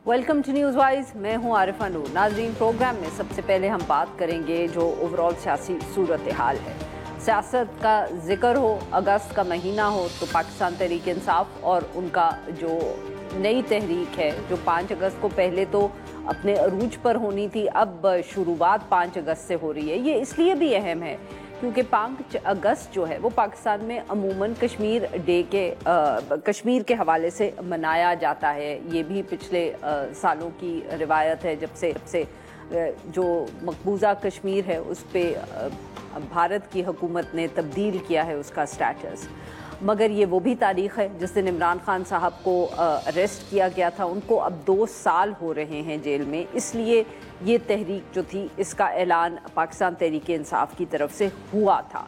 Welcome to news wise, میں ہوں عارفہ نور۔ ناظرین، پروگرام میں سب سے پہلے ہم بات کریں گے جو اوورآل سیاسی صورتحال ہے۔ سیاست کا ذکر ہو، اگست کا مہینہ ہو تو پاکستان تحریک انصاف اور ان کا جو نئی تحریک ہے جو 5 اگست کو پہلے تو اپنے عروج پر ہونی تھی، اب شروعات 5 اگست سے ہو رہی ہے۔ یہ اس لیے بھی اہم ہے کیونکہ 5 اگست جو ہے وہ پاکستان میں عموماً کشمیر کے حوالے سے منایا جاتا ہے۔ یہ بھی پچھلے سالوں کی روایت ہے، جب سے جو مقبوضہ کشمیر ہے اس پہ بھارت کی حکومت نے تبدیل کیا ہے اس کا سٹیٹس۔ مگر یہ وہ بھی تاریخ ہے جس دن عمران خان صاحب کو اریسٹ کیا گیا تھا، ان کو اب 2 سال ہو رہے ہیں جیل میں۔ اس لیے یہ تحریک جو تھی اس کا اعلان پاکستان تحریک انصاف کی طرف سے ہوا تھا۔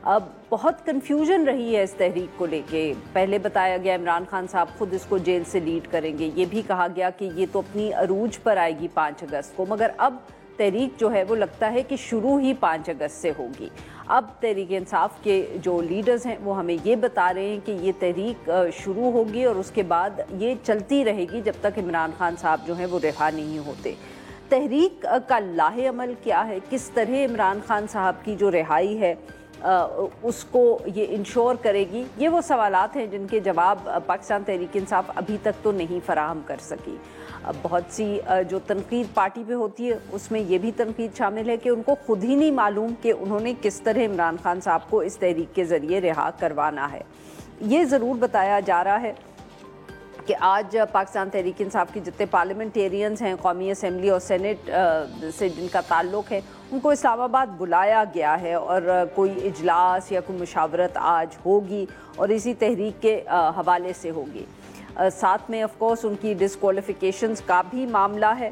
اب بہت کنفیوژن رہی ہے اس تحریک کو لے کے۔ پہلے بتایا گیا عمران خان صاحب خود اس کو جیل سے لیڈ کریں گے، یہ بھی کہا گیا کہ یہ تو اپنی عروج پر آئے گی 5 اگست کو، مگر اب تحریک جو ہے وہ لگتا ہے کہ شروع ہی 5 اگست سے ہوگی۔ اب تحریک انصاف کے جو لیڈرز ہیں وہ ہمیں یہ بتا رہے ہیں کہ یہ تحریک شروع ہوگی اور اس کے بعد یہ چلتی رہے گی جب تک عمران خان صاحب جو ہیں وہ رہا نہیں ہوتے۔ تحریک کا لاہ عمل کیا ہے، کس طرح عمران خان صاحب کی جو رہائی ہے اس کو یہ انشور کرے گی، یہ وہ سوالات ہیں جن کے جواب پاکستان تحریک انصاف ابھی تک تو نہیں فراہم کر سکی۔ بہت سی جو تنقید پارٹی پہ ہوتی ہے اس میں یہ بھی تنقید شامل ہے کہ ان کو خود ہی نہیں معلوم کہ انہوں نے کس طرح عمران خان صاحب کو اس تحریک کے ذریعے رہا کروانا ہے۔ یہ ضرور بتایا جا رہا ہے کہ آج پاکستان تحریک انصاف کے جتنے پارلیمنٹیرینز ہیں، قومی اسمبلی اور سینٹ سے جن کا تعلق ہے، ان کو اسلام آباد بلایا گیا ہے اور کوئی اجلاس یا کوئی مشاورت آج ہوگی اور اسی تحریک کے حوالے سے ہوگی۔ ساتھ میں آف کورس ان کی ڈسکوالیفیکیشنز کا بھی معاملہ ہے۔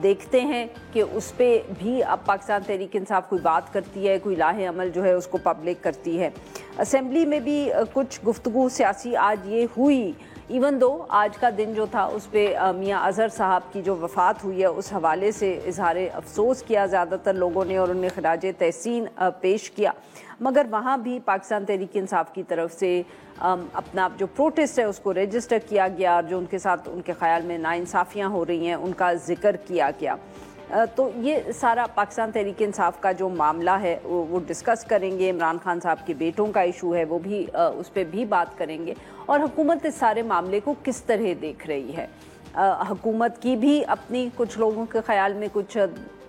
دیکھتے ہیں کہ اس پہ بھی اب پاکستان تحریک انصاف کوئی بات کرتی ہے، کوئی لاہ عمل جو ہے اس کو پبلک کرتی ہے۔ اسمبلی میں بھی کچھ گفتگو سیاسی آج یہ ہوئی، ایون دو آج کا دن جو تھا اس پہ میاں اظہر صاحب کی جو وفات ہوئی ہے اس حوالے سے اظہار افسوس کیا زیادہ تر لوگوں نے اور انہیں خراج تحسین پیش کیا، مگر وہاں بھی پاکستان تحریک انصاف کی طرف سے اپنا جو پروٹیسٹ ہے اس کو رجسٹر کیا گیا اور جو ان کے ساتھ ان کے خیال میں ناانصافیاں ہو رہی ہیں ان کا ذکر کیا گیا۔ تو یہ سارا پاکستان تحریک انصاف کا جو معاملہ ہے وہ ڈسکس کریں گے۔ عمران خان صاحب کے بیٹوں کا ایشو ہے وہ بھی اس پہ بھی بات کریں گے، اور حکومت اس سارے معاملے کو کس طرح دیکھ رہی ہے۔ حکومت کی بھی اپنی کچھ لوگوں کے خیال میں کچھ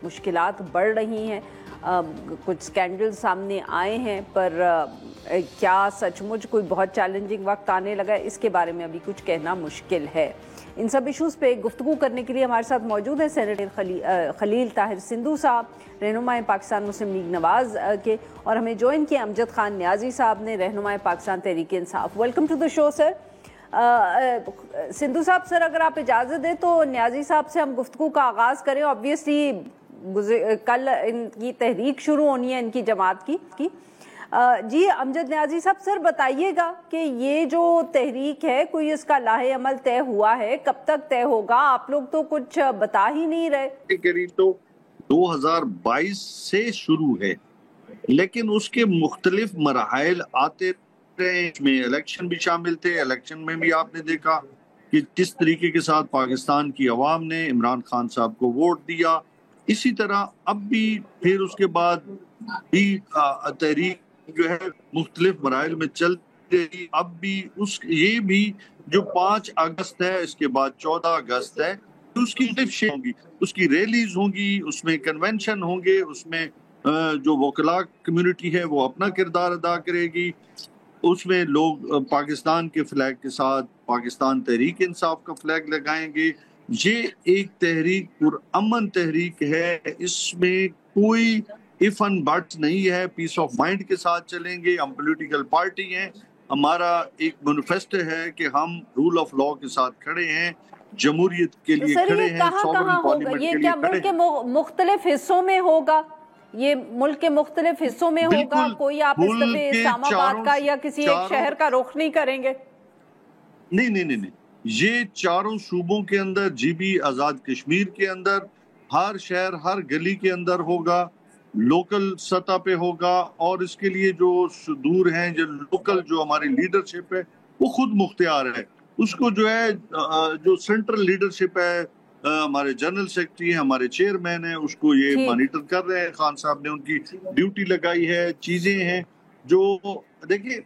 مشکلات بڑھ رہی ہیں، کچھ سکینڈل سامنے آئے ہیں، پر کیا سچ مچ کوئی بہت چیلنجنگ وقت آنے لگا ہے، اس کے بارے میں ابھی کچھ کہنا مشکل ہے۔ ان سب ایشوز پہ گفتگو کرنے کے لیے ہمارے ساتھ موجود ہیں سینیٹر خلیل طاہر سندھو صاحب، رہنمائے پاکستان مسلم لیگ نواز کے، اور ہمیں جوائن کیا امجد خان نیازی صاحب نے، رہنمائے Pakistan Tehreek Insaf. Welcome to the شو سر۔ سندھو صاحب، سر اگر آپ اجازت دیں تو نیازی صاحب سے ہم گفتگو کا آغاز کریں۔ آبویسلی کل ان کی تحریک شروع ہونی ہے ان کی جماعت کی۔ جی امجد نیازی صاحب، سر بتائیے گا کہ یہ جو تحریک ہے کوئی اس کا لاہ عمل طے ہوا ہے، کب تک طے ہوگا؟ آپ لوگ تو کچھ بتا ہی نہیں رہے۔ قریب تو 2022 سے شروع ہے، لیکن اس کے مختلف مراحل آتے رہے، اس میں الیکشن بھی شامل تھے۔ الیکشن میں بھی آپ نے دیکھا کہ کس طریقے کے ساتھ پاکستان کی عوام نے عمران خان صاحب کو ووٹ دیا۔ اسی طرح اب بھی پھر اس کے بعد بھی تحریک جو ہے مختلف مراحل میں چلتی رہی۔ اب بھی یہ بھی جو 5 اگست ہے، اس کے بعد 14 اگست ہے، اس کی مختلف ہوں گی، اس کی ریلیز ہوں گی، اس میں کنونشن ہوں گے، اس میں جو وکلاء کمیونٹی ہے وہ اپنا کردار ادا کرے گی، اس میں لوگ پاکستان کے فلیگ کے ساتھ پاکستان تحریک انصاف کا فلیگ لگائیں گے۔ یہ ایک تحریک پرامن تحریک ہے، اس میں کوئی if and buts نہیں ہے، پیس آف مائنڈ کے ساتھ چلیں گے۔ ہم پولیٹیکل پارٹی ہیں، ہمارا ایک مینیفیسٹو ہے کہ ہم رول آف لاء کے ساتھ کھڑے ہیں، جمہوریت کے لیے کھڑے ہیں، سوورن پارلیمنٹ کے لیے کھڑے ہیں۔ یہ کیا ملک کے مختلف حصوں میں ہوگا؟ یہ ملک کے مختلف حصوں میں ہوگا؟ کوئی آپ اس دفعہ اسلام آباد کا یا کسی ایک شہر کا رخ نہیں کریں گے؟ نہیں، یہ چاروں صوبوں کے اندر، جی بی آزاد کشمیر کے اندر، ہر شہر ہر گلی کے اندر ہوگا، لوکل سطح پہ ہوگا، اور اس کے لیے جو دور ہیں، جو لوکل جو ہماری لیڈرشپ ہے وہ خود مختار ہے۔ اس کو جو ہے جو سینٹرل لیڈرشپ ہے ہمارے جنرل سیکرٹری ہیں, ہمارے چیئرمین ہیں, اس کو یہ مانیٹر کر رہے ہیں. خان صاحب نے ان کی ڈیوٹی لگائی ہے. چیزیں ہیں جو دیکھیے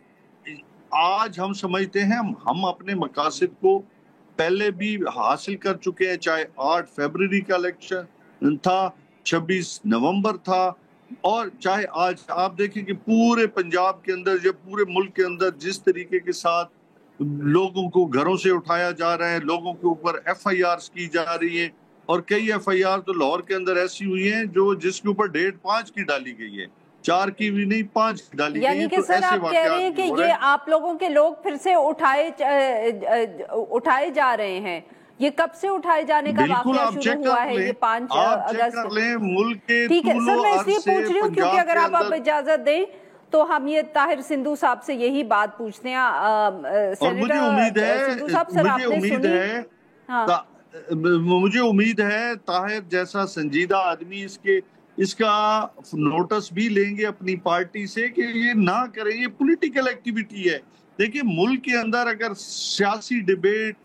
آج ہم سمجھتے ہیں ہم اپنے مقاصد کو پہلے بھی حاصل کر چکے ہیں, چاہے 8 فروری کا الیکشن تھا, 26 نومبر تھا, اور چاہے آج آپ دیکھیں کہ پورے پنجاب کے اندر یا پورے ملک کے اندر جس طریقے کے ساتھ لوگوں کو گھروں سے اٹھایا جا رہا ہے, لوگوں کے اوپر ایف آئی آرز کی جا رہی ہیں, اور کئی ایف آئی آر تو لاہور کے اندر ایسی ہوئی ہیں جس کے اوپر ڈیٹ 5 کی ڈالی گئی ہے, 4 کی بھی نہیں 5 کی ڈالی گئی ہے. یعنی کہ سر آپ کہہ رہے ہیں کہ یہ آپ لوگوں کے لوگ پھر سے اٹھائے جا رہے ہیں. یہ کب سے اٹھائے جانے کا واقعہ شروع ہوا ہے؟ یہ 5 اگست. کر لیں ملک کے ٹھیک ہے سر, میں اس لیے پوچھ رہی ہوں کیونکہ اگر آپ اجازت دیں تو ہم یہ طاہر سندھو صاحب سے یہی بات پوچھتے ہیں. اور مجھے امید ہے طاہر جیسا سنجیدہ آدمی اس کا نوٹس بھی لیں گے اپنی پارٹی سے کہ یہ نہ کریں, یہ پولیٹیکل ایکٹیویٹی ہے. دیکھیں ملک کے اندر اگر سیاسی ڈیبیٹ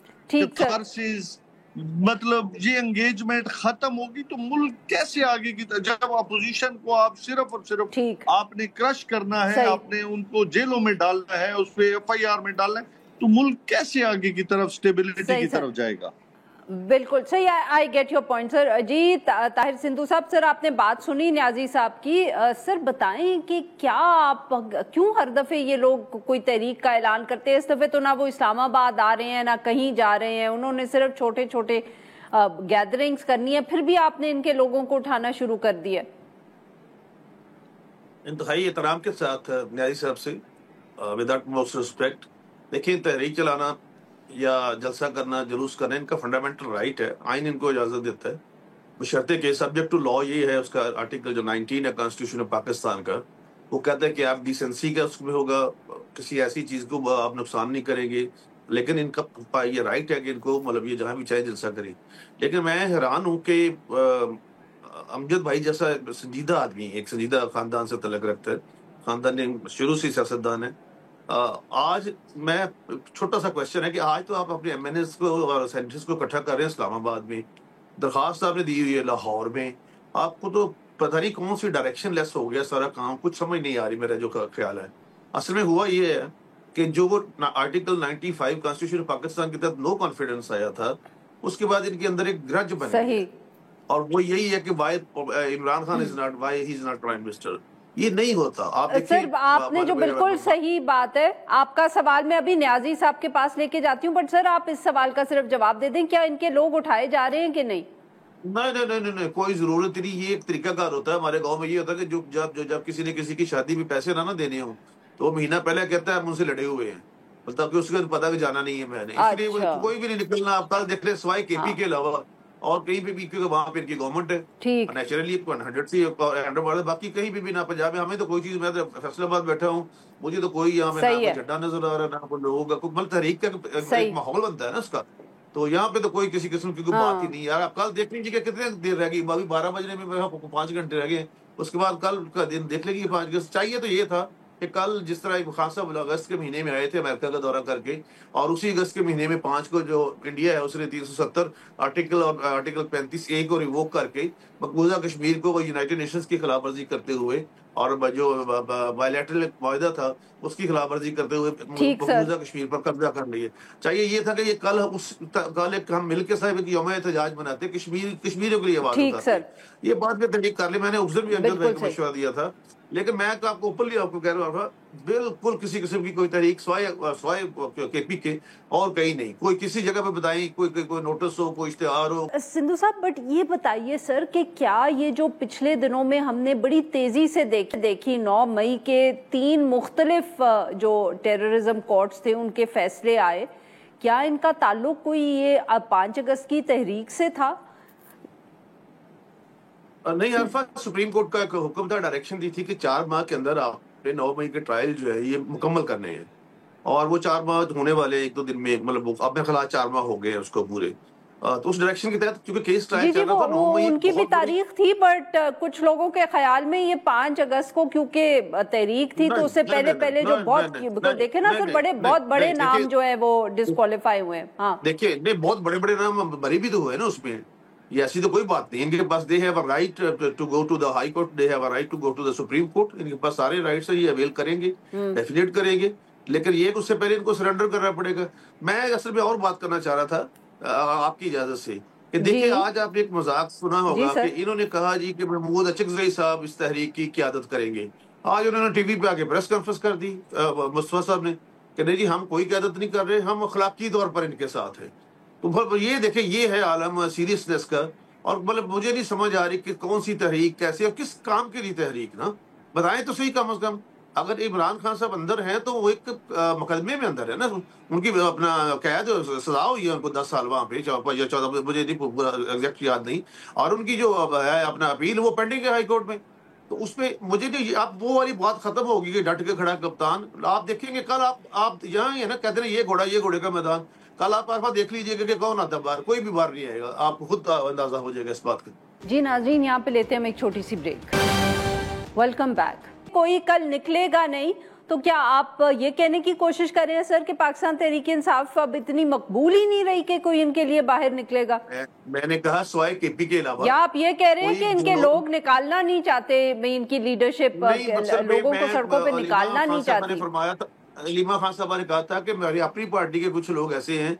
مطلب یہ انگیجمنٹ ختم ہوگی تو ملک کیسے آگے کی طرف, جب اپوزیشن کو آپ صرف اور صرف آپ نے کرش کرنا ہے, آپ نے ان کو جیلوں میں ڈالنا ہے, اس پہ ایف آئی آر میں ڈالنا ہے, تو ملک کیسے آگے کی طرف سٹیبلٹی کی طرف جائے گا؟ بالکل صحیح, آئی گیٹ یور پوائنٹ سر. جی طاہر سندھو صاحب, سر آپ نے بات سنی نیازی صاحب کی. سر بتائیں کہ کیا آپ کیوں ہر دفعے یہ لوگ کوئی تحریک کا اعلان کرتے ہیں؟ اس دفعے تو نہ وہ اسلام آباد آ رہے ہیں نہ کہیں جا رہے ہیں, انہوں نے صرف چھوٹے چھوٹے گیدرنگز کرنی ہے, پھر بھی آپ نے ان کے لوگوں کو اٹھانا شروع کر دیا. انتہائی احترام کے ساتھ نیازی صاحب سے, وداؤٹ موسٹ ریسپیکٹ, دیکھیں تحریک چلانا یا جلسہ کرنا, جلوس کرنا ان کا فنڈامنٹل رائٹ ہے, آئین ان کو اجازت دیتا ہے, بشرطے کہ سبجیکٹ ٹو لا. یہ ہے اس کا آرٹیکل جو 19 ہے کانسٹیٹیوشن آف پاکستان کا, وہ کہتا ہے کہ آپ ڈیسنسی کا اس میں ہوگا, کسی ایسی چیز کو آپ نقصان نہیں کریں گے, لیکن ان کا یہ رائٹ ہے کہ ان کو مطلب یہ جہاں بھی چاہے جلسہ کریں. لیکن میں حیران ہوں کہ امجد بھائی جیسا سنجیدہ آدمی, ایک سنجیدہ خاندان سے تعلق رکھتا ہے, خاندان نے شروع سے سیاستدان ہے. آج میں چھوٹا سا کوشچن ہے کہ آج تو آپ اپنے ایم این ایز کو اور سینیٹرز کو اکٹھا کر رہے ہیں اسلام آباد میں, درخواست آپ نے دی ہوئی ہے لاہور میں, آپ کو تو پتہ نہیں کون سی ڈائریکشن لیس ہو گیا سارا کام, کچھ سمجھ نہیں آ رہی. میرا جو خیال ہے اصل میں ہوا یہ ہے کہ جو وہ آرٹیکل 95 کانسٹیٹیوشن پاکستان کے تحت نو کانفیڈنس آیا تھا, اس کے بعد ان کے اندر ایک گرج بن گئی, اور وہ یہی ہے کہ Imran Khan is not prime minister. یہ نہیں ہوتا. آپ سر آپ نے جو بالکل صحیح بات ہے, آپ کا سوال میں ابھی نیازی صاحب کے پاس لے کے جاتی ہوں, بٹ سر آپ اس سوال کا صرف جواب دے دیں, کیا ان کے لوگ اٹھائے جا رہے ہیں کہ نہیں؟ نہیں, کوئی ضرورت نہیں. یہ ایک طریقہ کار ہوتا ہے ہمارے گاؤں میں. یہ ہوتا ہے کہ جب کسی نے کسی کی شادی میں پیسے نہ دینے ہوں تو وہ مہینہ پہلے کہتا ہے ہم ان سے لڑے ہوئے ہیں, مطلب کہ اس کو پتا کہ جانا نہیں ہے میں نے, اس لیے کوئی بھی نہیں نکلنا. آپ کل دیکھ لیں سوائے کے پی کے علاوہ اور کہیں پہ بھی, کیونکہ وہاں پہ ان کی گورنمنٹ ہے نیچرلی 100 سے 100, باقی کہیں بھی نہ پنجاب میں. ہمیں تو کوئی چیز, میں تو فیصل آباد بیٹھا ہوں, مجھے تو کوئی یہاں پہ نہ کوئی چڈا نظر آ رہا ہے, نہ کوئی لوگوں کا کوئی مطلب تحریک کا ایک ماحول بنتا ہے نا اس کا. تو یہاں پہ تو کوئی کسی قسم کی کوئی بات ہی نہیں. یار آپ کل دیکھ لیجیے کہ کتنے دیر رہ گئی, ابھی 12 بجنے میں 5 گھنٹے رہ گئے. اس کے بعد کل کا دن دیکھ لیں گے 5 اگست. چاہیے تو یہ تھا کہ کل جس طرح خان صاحب اگست کے مہینے میں آئے تھے امریکہ کا دورہ کر کے, اور اسی اگست کے مہینے میں 5 کو جو انڈیا ہے اس نے 370 آرٹیکل 35A کو ریووک کر کے مقبوضہ کشمیر کو یونائٹڈ نیشنز کی خلاف ورزی کرتے ہوئے, اور جو بائیلیٹرل معاہدہ تھا اس کی خلاف ورزی کرتے ہوئے مقبوضہ کشمیر پر قبضہ کر لیے. چاہیے یہ تھا کہ یہ کل ہم مل کے صاحب ایک یوم احتجاج مناتے, کشمیریوں کے لیے آواز اٹھاتے. یہ بات میں تحریک کر لی. میں نے اس دن بھی امجد بھائی کو مشورہ دیا تھا, لیکن میں آپ کو اوپنلی آپ کو کہہ رہا تھا بالکل کسی قسم کی کوئی تحریک سوائے کے پی کے اور کہیں نہیں. کوئی کسی جگہ پہ بتائیں, کوئی نوٹس ہو, کوئی اشتہار ہو. سندھو صاحب بٹ یہ بتائیے سر کہ کیا یہ جو پچھلے دنوں میں ہم نے بڑی تیزی سے دیکھی 9 مئی کے 3 مختلف جو ٹیررزم کورٹس تھے ان کے فیصلے آئے, کیا ان کا تعلق کوئی یہ 5 اگست کی تحریک سے تھا؟ نہیں عرفہ, سپریم کورٹ کا ایک حکم تھا, ڈائریکشن دی تھی کہ 4 ماہ کے اندر آپ نے 9 مئی کے ٹرائل جو ہے یہ مکمل کرنے ہیں, اور وہ 4 ماہ ہونے والے 1-2 دن میں, مطلب اب میں خلاص 4 ماہ ہو گئے اس کو پورے. تو اس ڈائریکشن کے تحت کیونکہ کیس ٹرائل چل رہا تھا 9 مئی ان کی بھی تاریخ تھی, بٹ کچھ لوگوں کے خیال میں یہ 5 اگست کو کیونکہ تحریک تھی تو اس سے پہلے جو بہت دیکھیں نا سر, بہت بڑے نام جو ہے وہ ڈسکوالیفائی ہوئے ہیں. ہاں دیکھیے, نہیں بہت بڑے نام بری بھی تو ہوئے نا اس میں. یہ ایسی تو کوئی بات نہیں. ان کے پاس they have a right to go to the high court, they have a right to go to the supreme court. ان کے پاس سارے رائٹس ہیں, یہ اویل کریں گے, ڈیفینیٹ کریں گے. لیکن یہ کہ اس سے پہلے ان کو سرنڈر کرنا پڑے گا. میں اصل میں اور بات کرنا چاہ رہا تھا آپ کی اجازت سے, کہ دیکھیں آج آپ نے ایک مذاق سنا ہوگا کہ انہوں نے کہا جی کہ محمود اچکزئی صاحب اس تحریک کی قیادت کریں گے. آج انہوں نے ٹی وی پہ آ کے پریس کانفرنس کر دی مصطفیٰ صاحب نے کہ نہیں جی ہم کوئی قیادت نہیں کر رہے, ہم اخلاقی طور پر ان کے ساتھ ہیں. تو یہ دیکھیں یہ ہے عالم سیریسنس کا. اور مطلب مجھے نہیں سمجھ آ رہی کہ کون سی تحریک کیسے اور کس کام کے لیے تحریک, نا بتائیں تو صحیح. کم از کم اگر عمران خان صاحب اندر ہیں تو وہ ایک مقدمے میں اندر ہے نا, ان کی اپنا قید سزا ہوئی ہے ان کو 10 سال وہاں پہ یا 14, مجھے ایگزیکٹ یاد نہیں. اور ان کی جو ہے اپنا اپیل وہ پینڈنگ ہے ہائی کورٹ میں. تو اس پہ مجھے نہیں, اب وہ والی بات ختم ہوگی کہ ڈٹ کے کھڑا کپتان. آپ دیکھیں گے کل آپ یہاں ہی ہے نا, کہتے ہیں یہ گھوڑے کا میدان. کل آپ دیکھ لیجئے گا کہ کون آتا ہے باہر, کوئی بھی باہر نہیں آئے گا. آپ کو خود اندازہ ہو جائے گا اس بات کا. جی ناظرین, یہاں پہ لیتے ہیں ہم ایک چھوٹی سی بریک. Welcome back. کوئی کل نکلے گا نہیں تو کیا آپ یہ کہنے کی کوشش کر رہے ہیں سر کہ پاکستان تحریک انصاف اب اتنی مقبول ہی نہیں رہی کہ کوئی ان کے لیے باہر نکلے گا؟ میں نے کہا سوائے کے پی کے علاوہ. یا آپ یہ کہہ رہے ہیں کہ ان کے لوگ نکالنا نہیں چاہتے, ان کی لیڈرشپ لوگوں کو سڑکوں پہ نکالنا نہیں چاہتی؟ فرمایا تھا علیمہ خان صاحبہ نے کہا تھا کہ میری اپنی پارٹی کے کچھ لوگ ایسے ہیں,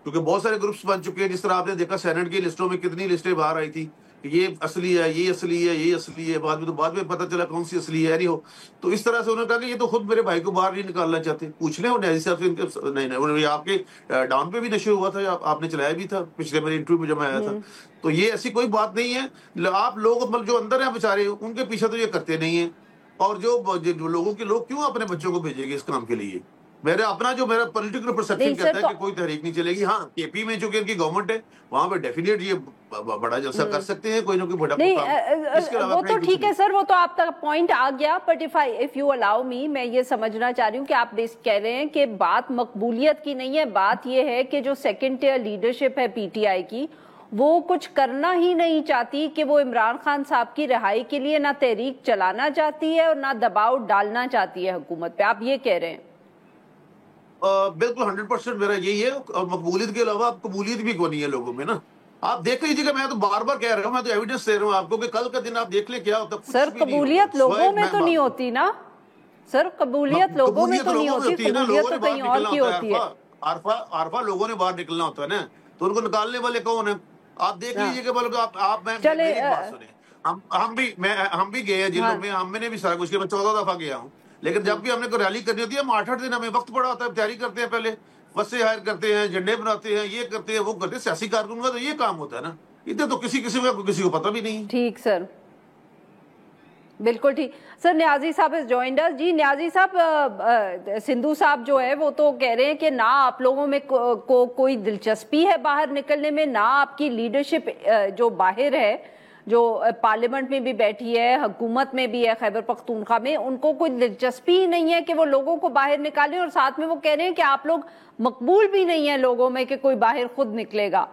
کیونکہ بہت سارے گروپس بن چکے ہیں. جس طرح آپ نے دیکھا سینٹ کی لسٹوں میں کتنی لسٹیں باہر آئی تھی کہ یہ اصلی ہے, یہ اصلی ہے, یہ اصلی ہے. بعد میں پتہ چلا کون سی اصلی ہے نہیں ہو. تو اس طرح سے انہوں نے کہا کہ یہ تو خود میرے بھائی کو باہر نہیں نکالنا چاہتے. پوچھ لیں نیازی صاحب سے, ان کے نہیں آپ کے ڈاؤن پہ بھی نشر ہوا تھا, آپ نے چلایا بھی تھا پچھلے میرے انٹرویو میں جب میں آیا تھا. تو یہ ایسی کوئی بات نہیں ہے. آپ لوگ جو اندر ہیں بیچارے, ان کے پیچھے تو یہ کرتے نہیں ہیں. اور جو لوگوں کے لوگ کیوں اپنے بچوں کو بھیجیں گے اس کام کے لیے؟ میرا پولیٹیکل پرسپشن کہتا ہے کہ کوئی تحریک نہیں چلے گی. ہاں کے پی میں چونکہ ان کی گورنمنٹ ہے, وہاں پہ ڈیفینیٹ یہ بڑا جلسہ کر سکتے ہیں, کوئی نہ کوئی بڑا نہیں. وہ تو ٹھیک ہے سر, وہ تو آپ تک پوائنٹ آ گیا. بٹ اف یو الاؤ می, میں یہ سمجھنا چاہ رہی ہوں کہ آپ کہہ رہے ہیں کہ بات مقبولیت کی نہیں ہے, بات یہ ہے کہ جو سیکنڈ ٹیئر لیڈرشپ ہے پی ٹی آئی کی, وہ کچھ کرنا ہی نہیں چاہتی, کہ وہ عمران خان صاحب کی رہائی کے لیے نہ تحریک چلانا چاہتی ہے اور نہ دباؤ ڈالنا چاہتی ہے حکومت پہ. آپ یہ کہہ رہے ہیں؟ بالکل 100% میرا یہی ہے. اور مقبولیت کے علاوہ قبولیت بھی کوئی نہیں ہے لوگوں میں نا. آپ دیکھ لیجیے گا, میں تو بار بار کہہ رہا ہوں, میں تو ایویڈنس دے رہا ہوں آپ کو کہ کل کا دن آپ دیکھ لیں کیا ہوتا ہے. سر قبولیت لوگوں میں تو نہیں ہوتی نا سر, قبولیت لوگوں میں تو نہیں ہوتی, قبولیت تو کہیں اور کی ہوتی ہے. عارفہ لوگوں نے باہر نکلنا ہوتا ہے نا, تو ان کو نکالنے والے کون ہیں آپ دیکھ لیجیے گا. بلکہ آپ میری بات سنیں, ہم بھی گئے ہیں جلوں میں, ہم نے بھی سارا کچھ کیا. میں 14 دفعہ گیا ہوں, لیکن جب بھی ہم نے کوئی ریلی کرنی ہوتی ہے, ہم 8 دن ہمیں وقت پڑا ہوتا ہے, تیاری کرتے ہیں, پہلے بسیں ہائر کرتے ہیں, جھنڈے بناتے ہیں, یہ کرتے ہیں, وہ کرتے ہیں. سیاسی کارکنوں کا تو یہ کام ہوتا ہے نا. ادھر تو کسی کو پتہ بھی نہیں. ٹھیک سر, بالکل ٹھیک. سر نیازی صاحب از جوائنڈ اس. جی نیازی صاحب, سندھو صاحب جو ہے وہ تو کہہ رہے ہیں کہ نہ آپ لوگوں میں کوئی دلچسپی ہے باہر نکلنے میں, نہ آپ کی لیڈرشپ جو باہر ہے, جو پارلیمنٹ میں بھی بیٹھی ہے, حکومت میں بھی ہے خیبر پختونخوا میں, ان کو کوئی دلچسپی ہی نہیں ہے کہ وہ لوگوں کو باہر نکالیں. اور ساتھ میں وہ کہہ رہے ہیں کہ آپ لوگ مقبول بھی نہیں ہیں لوگوں میں کہ کوئی باہر خود نکلے گا.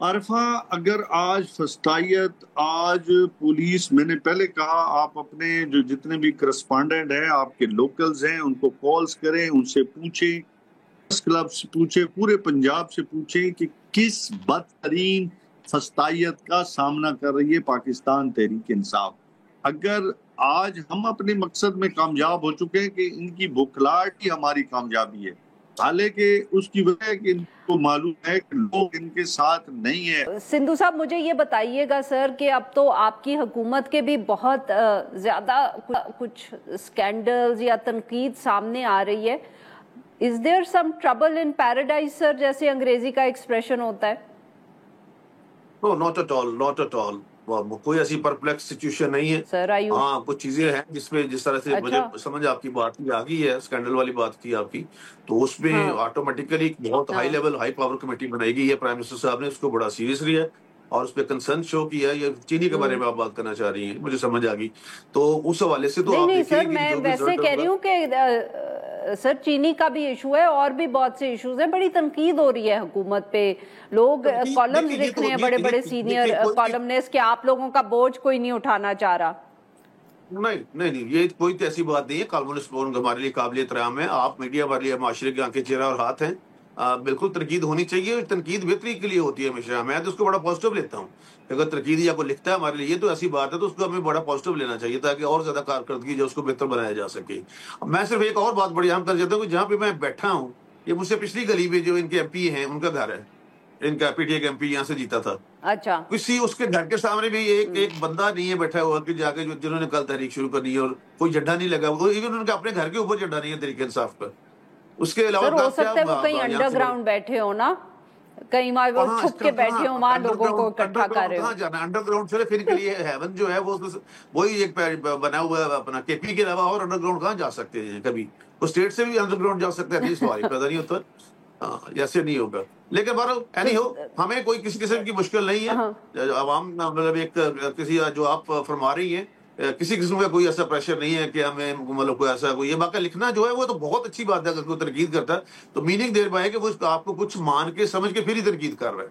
عارفہ, اگر آج فسطائیت, آج پولیس, میں نے پہلے کہا آپ اپنے جو جتنے بھی کرسپانڈنٹ ہیں, آپ کے لوکلز ہیں, ان کو کالز کریں, ان سے پوچھیں, کلب سے پوچھیں, پورے پنجاب سے پوچھیں کہ کس بدترین فسطائیت کا سامنا کر رہی ہے پاکستان تحریک انصاف. اگر آج ہم اپنے مقصد میں کامیاب ہو چکے ہیں کہ ان کی بھوکھلاہٹ ہی ہماری کامیابی ہے, حالانکہ اس کی وجہ ہے کہ ان کو معلوم ہے کہ لوگ ان کے ساتھ نہیں ہیں. سندھو صاحب مجھے یہ بتائیے گا سر کہ اب تو آپ کی حکومت کے بھی بہت زیادہ کچھ سکینڈلز یا تنقید سامنے آ رہی ہے. Is there some trouble in paradise sir, جیسے انگریزی کا ایکسپریشن ہوتا ہے؟ No, not at all, not at all. کوئی ایسی پرپلیکس سچویشن نہیں ہے. ہاں کچھ چیزیں ہیں جس طرح سے مجھے سمجھ آپ کی بات کی آ گئی ہے, اسکینڈل والی بات کی آپ کی, تو اس میں آٹومیٹیکلی بہت high level high power committee بنائی گئی ہے. پرائم منسٹر صاحب نے اس کو بڑا سیریس لیا اور اس پہ کنسرن شو کیا. یہ چینی کے بارے میں آپ بات کرنا چاہ رہی ہیں, مجھے سمجھ آ گئی. تو اس حوالے سے تو نہیں سر, میں ویسے کہہ رہی ہوں کہ سر چینی کا بھی ایشو ہے اور بھی بہت سے ایشوز ہیں. بڑی تنقید ہو رہی ہے حکومت پہ, لوگ کالمز لکھ رہے ہیں بڑے بڑے سینئر کالمنسٹ کہ آپ لوگوں کا بوجھ کوئی نہیں اٹھانا چاہ رہا. نہیں, یہ کوئی ایسی بات نہیں ہے. کالمنسٹ ہمارے لیے قابل احترام ہے. آپ میڈیا والے معاشرے کے آنکھیں چہرہ اور ہاتھ ہیں, بالکل تنقید ہونی چاہیے، تنقید بہتری کے لیے ہوتی ہے ہمیشہ. میں تو اس کو بڑا پازیٹیو لیتا ہوں. اگر تنقید یا کوئی لکھتا ہے ہمارے لیے تو ایسی بات ہے تو اس کو ہمیں بڑا پازیٹیو لینا چاہیے تاکہ اور زیادہ کارکردگی جو اس کو بہتر بنایا جا سکے. میں صرف ایک اور بات بڑی اہم کر دیتا ہوں کہ جہاں پہ میں بیٹھا ہوں یہ مجھ سے پچھلی گلی پہ جو ان کے ایم پی ہیں ان کا گھر ہے. ان کا پی ٹی اے کا ایم پی یہاں سے جیتا تھا. اچھا. کسی اس کے گھر کے سامنے بھی ایک بندہ نہیں ہے بیٹھا ہوا کہ جا کے جنہوں نے کل تحریک شروع کرنی ہے اور کوئی جھنڈا نہیں لگا. ایون ان کے اپنے گھر کے اوپر جھنڈا نہیں ہے تحریک انصاف پر. اس کے علاوہ سر ہو سکتا ہے وہ کہیں انڈر گراؤنڈ بیٹھے ہو نا, کہیں وہ چھپ کے بیٹھے ہو وہاں لوگوں کو اکٹھا کر رہے ہو. کہاں جانا انڈر گراؤنڈ سے پھر کے لیے ہیون جو ہے وہ وہی ایک بنا ہوا ہے اپنا کے پی کے علاوہ اور انڈر گراؤنڈ کہاں جا سکتے ہیں. کبھی وہ اسٹیٹ سے بھی انڈر گراؤنڈ جا سکتے ہیں, سوال پیدا نہیں ہوتا. ایسے نہیں ہوگا. لیکن بہرحال اینی ہو ہمیں کوئی کسی قسم کی مشکل نہیں ہے. عوام مطلب ایک کسی جو آپ فرما رہی ہیں کسی قسم کا کوئی ایسا پریشر نہیں ہے کہ ہمیں مطلب کوئی ایسا کوئی. یہ باقی لکھنا جو ہے وہ تو بہت اچھی بات ہے. اگر کوئی تنقید کرتا ہے تو میننگ دیر پائے کہ وہ آپ کو کچھ مان کے سمجھ کے پھر ہی تنقید کر رہا ہے.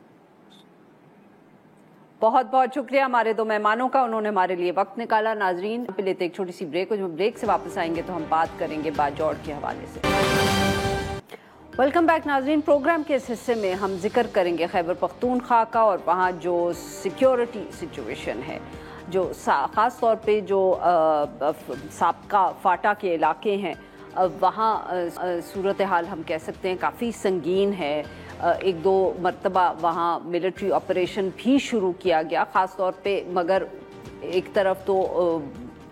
بہت بہت شکریہ ہمارے دو مہمانوں کا, انہوں نے ہمارے لیے وقت نکالا. ناظرین پہ لیتے ایک چھوٹی سی بریک, جب بریک سے واپس آئیں گے تو ہم بات کریں گے باجوڑ کے حوالے سے. ویلکم بیک ناظرین. پروگرام کے اس حصے میں ہم ذکر کریں گے خیبر پختونخوا کا اور وہاں جو سیکیورٹی سچویشن ہے, جو خاص طور پہ جو سابقہ فاٹا کے علاقے ہیں وہاں صورتحال ہم کہہ سکتے ہیں کافی سنگین ہے. ایک دو مرتبہ وہاں ملٹری آپریشن بھی شروع کیا گیا خاص طور پہ, مگر ایک طرف تو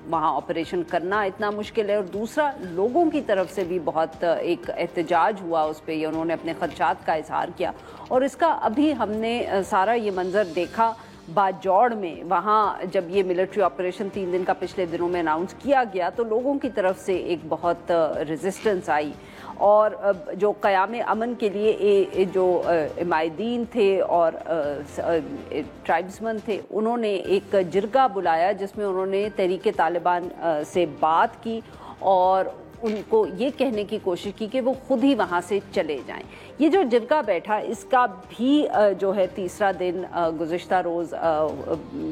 وہاں آپریشن کرنا اتنا مشکل ہے اور دوسرا لوگوں کی طرف سے بھی بہت ایک احتجاج ہوا اس پہ, انہوں نے اپنے خدشات کا اظہار کیا. اور اس کا ابھی ہم نے سارا یہ منظر دیکھا باجوڑ میں. وہاں جب یہ ملٹری آپریشن 3 دن کا پچھلے دنوں میں اناؤنس کیا گیا تو لوگوں کی طرف سے ایک بہت ریزسٹنس آئی اور جو قیام امن کے لیے جو عمائدین تھے اور ٹرائبسمن تھے انہوں نے ایک جرگہ بلایا جس میں انہوں نے تحریک طالبان سے بات کی اور ان کو یہ کہنے کی کوشش کی کہ وہ خود ہی وہاں سے چلے جائیں. یہ جو جرگہ بیٹھا اس کا بھی جو ہے تیسرا دن گزشتہ روز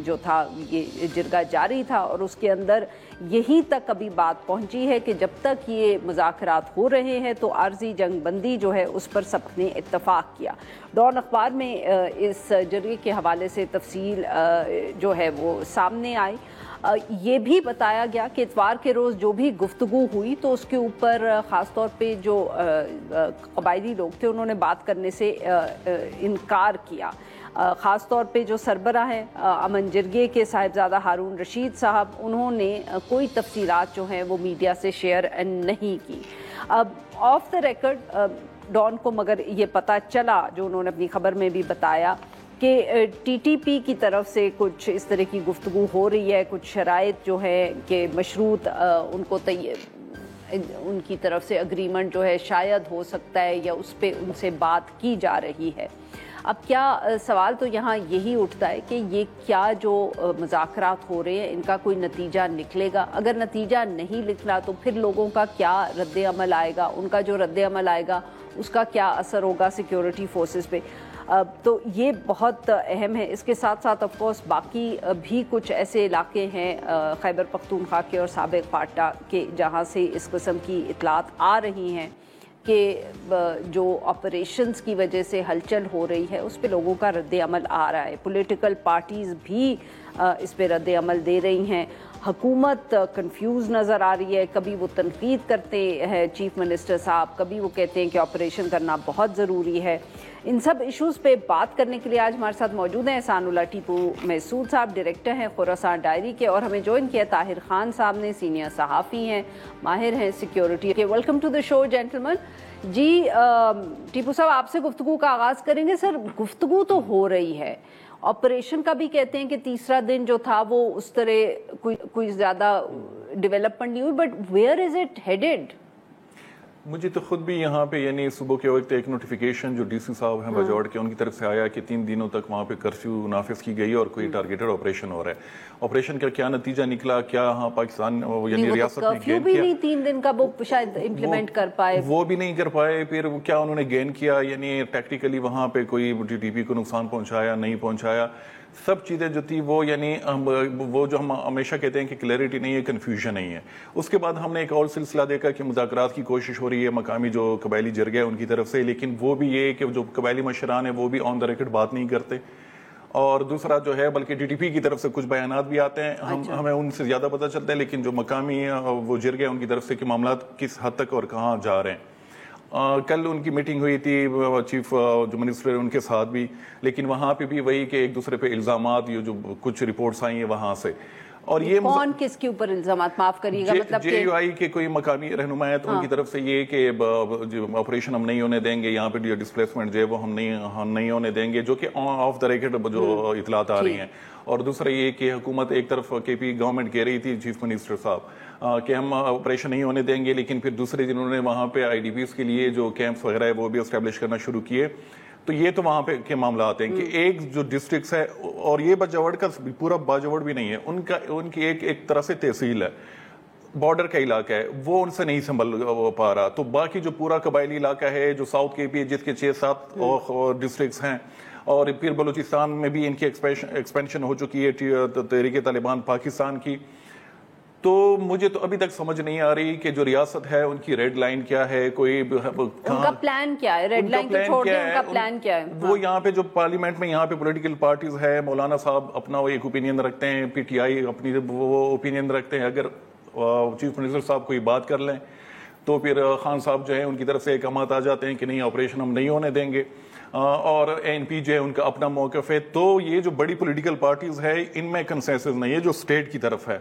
جو تھا یہ جرگہ جاری تھا اور اس کے اندر یہی تک ابھی بات پہنچی ہے کہ جب تک یہ مذاکرات ہو رہے ہیں تو عارضی جنگ بندی جو ہے اس پر سب نے اتفاق کیا. ڈان اخبار میں اس جرگے کے حوالے سے تفصیل جو ہے وہ سامنے آئی. یہ بھی بتایا گیا کہ اتوار کے روز جو بھی گفتگو ہوئی تو اس کے اوپر خاص طور پہ جو قبائلی لوگ تھے انہوں نے بات کرنے سے انکار کیا. خاص طور پہ جو سربراہ ہیں امن جرگے کے صاحبزادہ ہارون رشید صاحب, انہوں نے کوئی تفصیلات جو ہیں وہ میڈیا سے شیئر نہیں کی. اب آف دا ریکارڈ ڈان کو مگر یہ پتہ چلا, جو انہوں نے اپنی خبر میں بھی بتایا, کہ ٹی ٹی پی کی طرف سے کچھ اس طرح کی گفتگو ہو رہی ہے, کچھ شرائط جو ہے کہ مشروط ان کو ان کی طرف سے اگریمنٹ جو ہے شاید ہو سکتا ہے یا اس پہ ان سے بات کی جا رہی ہے. اب کیا سوال تو یہاں یہی اٹھتا ہے کہ یہ کیا جو مذاکرات ہو رہے ہیں ان کا کوئی نتیجہ نکلے گا؟ اگر نتیجہ نہیں نکلا تو پھر لوگوں کا کیا رد عمل آئے گا؟ ان کا جو رد عمل آئے گا اس کا کیا اثر ہوگا سیکیورٹی فورسز پہ؟ تو یہ بہت اہم ہے. اس کے ساتھ ساتھ آف کورس باقی بھی کچھ ایسے علاقے ہیں خیبر پختونخوا کے اور سابق فاٹا کے جہاں سے اس قسم کی اطلاعات آ رہی ہیں کہ جو آپریشنز کی وجہ سے ہلچل ہو رہی ہے اس پہ لوگوں کا رد عمل آ رہا ہے. پولیٹیکل پارٹیز بھی اس پہ رد عمل دے رہی ہیں. حکومت کنفیوز نظر آ رہی ہے, کبھی وہ تنقید کرتے ہیں چیف منسٹر صاحب, کبھی وہ کہتے ہیں کہ آپریشن کرنا بہت ضروری ہے. ان سب ایشوز پہ بات کرنے کے لیے آج ہمارے ساتھ موجود ہیں احسان اللہ ٹیپو محسود صاحب, ڈائریکٹر ہیں خراسان ڈائری کے, اور ہمیں جوائن کیا طاہر خان صاحب نے, سینئر صحافی ہیں, ماہر ہیں سیکیورٹی کے. ویلکم ٹو دا شو جینٹلمن. جی ٹیپو صاحب آپ سے گفتگو کا آغاز کریں گے. سر گفتگو تو ہو رہی ہے, آپریشن کا بھی کہتے ہیں کہ تیسرا دن جو تھا وہ اس طرح کوئی زیادہ ڈیولپمنٹ نہیں ہوئی, but where is it headed? مجھے تو خود بھی یہاں پہ یعنی صبح کے وقت ایک نوٹیفیکیشن جو ڈی سی صاحب ہیں باجوڑ کے, ان کی طرف سے آیا کہ 3 دنوں تک وہاں پہ کرفیو نافذ کی گئی اور کوئی ٹارگیٹڈ آپریشن ہو رہا ہے. آپریشن کا کیا نتیجہ نکلا, کیا ہاں پاکستان یعنی ریاست نے گین بھی نہیں 3 دن کا وہ شاید امپلیمنٹ کر پائے, وہ بھی نہیں کر پائے. پھر کیا انہوں نے گین کیا, یعنی ٹیکٹیکلی وہاں پہ کوئی ٹی ٹی پی کو نقصان پہنچایا نہیں پہنچایا. سب چیزیں جو تھی وہ یعنی وہ جو ہم ہمیشہ کہتے ہیں کہ کلیئرٹی نہیں ہے، کنفیوژن نہیں ہے. اس کے بعد ہم نے ایک اور سلسلہ دیکھا کہ مذاکرات کی کوشش ہو رہی ہے مقامی جو قبائلی جرگے ہیں ان کی طرف سے، لیکن وہ بھی یہ کہ جو قبائلی مشران ہیں وہ بھی آن دا ریکارڈ بات نہیں کرتے. اور دوسرا جو ہے بلکہ TTP کی طرف سے کچھ بیانات بھی آتے ہیں، ہمیں ان سے زیادہ پتہ چلتا ہے، لیکن جو مقامی وہ جرگے ہیں ان کی طرف سے کہ معاملات کس حد تک اور کہاں جا رہے ہیں. کل ان کی میٹنگ ہوئی تھی چیف جو منسٹر ان کے ساتھ بھی، لیکن وہاں پہ بھی وہی کہ ایک دوسرے پہ الزامات، یہ جو کچھ رپورٹس آئی ہیں وہاں سے. اور یہ کون کس کے اوپر الزامات، معاف کریے گا، مطلب JUI کے کوئی مقامی رہنما ہے تو ان کی طرف سے یہ کہ آپریشن ہم نہیں ہونے دیں گے، یہاں پہ ڈسپلیسمنٹ جو ہے وہ ہم نہیں ہونے دیں گے، جو کہ آف دا ریکارڈ جو اطلاعات آ رہی ہیں. اور دوسرا یہ کہ حکومت ایک طرف KP گورنمنٹ کہہ رہی تھی، چیف منسٹر صاحب، کہ ہم آپریشن نہیں ہونے دیں گے، لیکن پھر دوسرے دنوں نے وہاں پہ IDPs کے لیے جو کیمپس وغیرہ ہے وہ بھی اسٹیبلش کرنا شروع کیے. تو یہ تو وہاں پہ کے معاملات ہیں کہ ایک جو ڈسٹرکٹس ہے، اور یہ باجوڑ کا پورا باجوڑ بھی نہیں ہے، ان کی ایک طرح سے تحصیل ہے، بارڈر کا علاقہ ہے، وہ ان سے نہیں سنبھل پا رہا. تو باقی جو پورا قبائلی علاقہ ہے جو ساؤتھ KP ہے جس کے 6-7 ڈسٹرکٹس ہیں، اور پھر بلوچستان میں بھی ان کی ایکسپینشن ہو چکی ہے تحریک طالبان پاکستان کی. تو مجھے تو ابھی تک سمجھ نہیں آ رہی کہ جو ریاست ہے ان کی ریڈ لائن کیا ہے، کوئی ان کا پلان کیا ہے، ریڈ لائن تو چھوڑ دیں، ان کا پلان کیا ہے. وہ یہاں پہ جو پارلیمنٹ میں یہاں پہ پولیٹیکل پارٹیز ہے، مولانا صاحب اپنا وہ ایک اوپینین رکھتے ہیں، PTI اپنی وہ اوپینین رکھتے ہیں. اگر چیف منسٹر صاحب کوئی بات کر لیں تو پھر خان صاحب جو ہے ان کی طرف سے احکامات آ جاتے ہیں کہ نہیں آپریشن ہم نہیں ہونے دیں گے، اور ANP جو ہے ان کا اپنا موقف ہے. تو یہ جو بڑی پولیٹیکل پارٹیز ہے ان میں کنسنسس نہیں ہے. جو اسٹیٹ کی طرف ہے